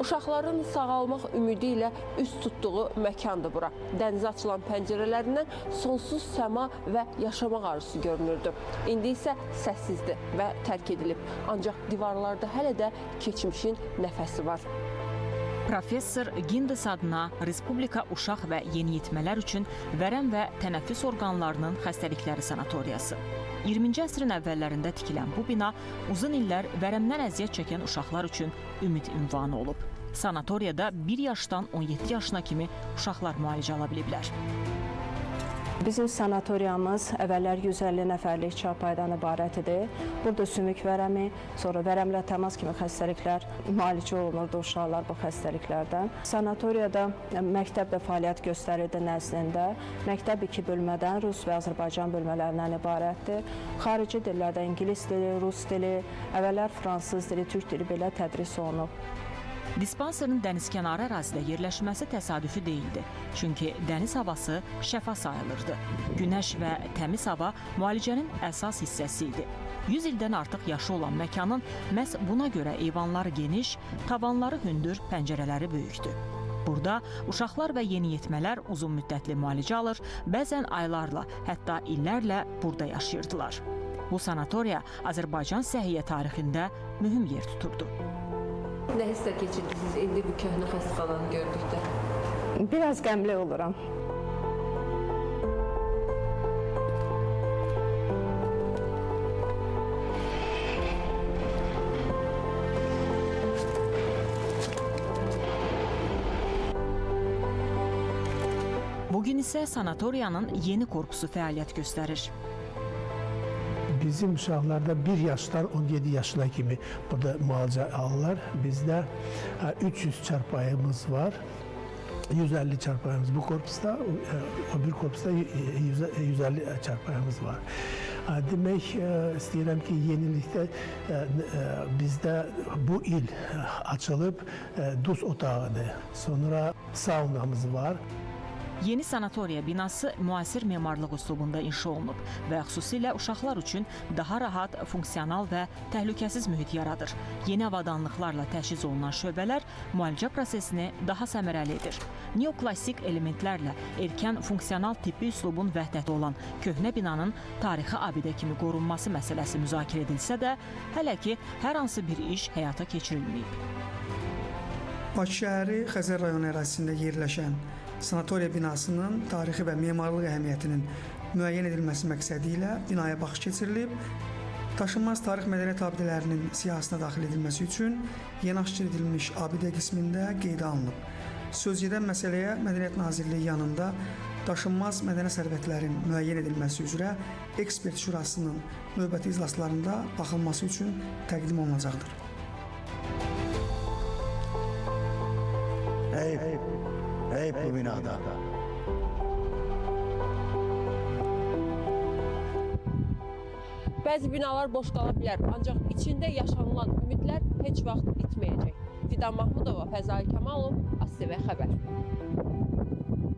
Uşaqların sağalmaq ümidi ilə üz tutduğu məkandır bura. Dənizə açılan pəncərələrindən sonsuz səma və yaşamaq arzusu görünürdü. İndi isə səssizdir və tərk edilib. Ancaq divarlarda hələ də keçmişin nəfəsi var. Professor Gindes adına Respublika Uşaq və Yeniyetmələr üçün vərəm və tənəffüs orqanlarının xəstəlikləri sanatoriyası. 20-ci əsrin əvvəllərində tikilən bu bina uzun illər vərəmdən əziyyət çəkən uşaqlar üçün ümid ünvanı olub. Sanatoriyada 1 yaşdan 17 yaşına kimi uşaqlar müalicə ala biliblər. Bizim sanatoriyamız əvvəllər 150 nəfərlik çarpayıdan ibarət idi. Burada sümük vərəmi, sonra vərəmlə təmas kimi xəstəliklər müalicə olunurdu uşaqlar bu xəstəliklərdən. Sanatoriyada məktəb də fəaliyyət göstərirdi nəzdində. Məktəb 2 bölmədən Rus və Azərbaycan bölmələrindən ibarətdir. Xarici dillərdə ingilis dili, rus dili, əvvəllər fransız dili, türk dili belə tədris olunub. Dispanserin dənizkənarı ərazidə yerləşməsi təsadüfi deyildi. Çünki dəniz havası şəfa sayılırdı. Günəş və təmiz hava müalicənin əsas hissəsi idi. 100 ildən artıq yaşı olan məkanın məhz buna görə eyvanları geniş, tavanları hündür, pəncərələri böyükdür. Burada uşaqlar və yeniyetmələr uzun müddətli müalicə alır, bəzən aylarla, hətta illərlə burada yaşayırdılar. Bu sanatoriya Azərbaycan səhiyyə tarixində mühüm yer tuturdu. Nə hisslər keçirdiniz indi bu köhnə xəstəxananı gördükdə? Biraz qəmli oluram. Bugün isə sanatoriyanın yeni korpusu fəaliyyət göstərir. Bizim uşaqlarda 1 yaşdan 17 yaşına kimi burada müalicə alırlar. Bizdə 300 çarpayımız var. 150 çarpayımız bu korpusda, o bir korpusda 150 çarpayımız var. Demək istəyirəm ki, yenilikdə bizdə bu il açılıb duz otağıdır. Sonra saunamız var. Yeni sanatoriya binası müasir memarlıq üslubunda inşa olunub və xüsusilə uşaqlar üçün daha rahat, funksional və təhlükəsiz mühit yaradır. Yeni avadanlıqlarla təchiz olunan şöbələr müalicə prosesini daha səmərəli edir. Neoklassik elementlərlə erkən funksional tibbi üslubun vəhdəti olan köhnə binanın tarixi abidə kimi qorunması məsələsi müzakirə edilsə də, hələ ki, hər hansı bir iş həyata keçirilməyib. Bakı şəhəri Xəzər rayonu ərazisində yerləşən sanatoriya binasının tarixi və memarlıq əhəmiyyətinin müəyyən edilməsi məqsədi ilə binaya baxış keçirilib, daşınmaz tarix mədəniyyət abidələrinin siyahısına daxil edilməsi üçün yeni aşkar edilmiş abidə qismində qeydə alınıb. Sözgedən məsələyə Mədəniyyət Nazirliyi yanında daşınmaz mədəni sərvətlərin müəyyən edilməsi üzrə ekspert şurasının növbəti iclaslarında baxılması üçün təqdim olunacaqdır. Hep bu binada. Bəzi binalar boş qala bilər, ancaq içində yaşanılan ümidlər heç vaxt itməyəcək. Fidan Mahmudova, Fəzail Kamalov, ASTV Xəbər.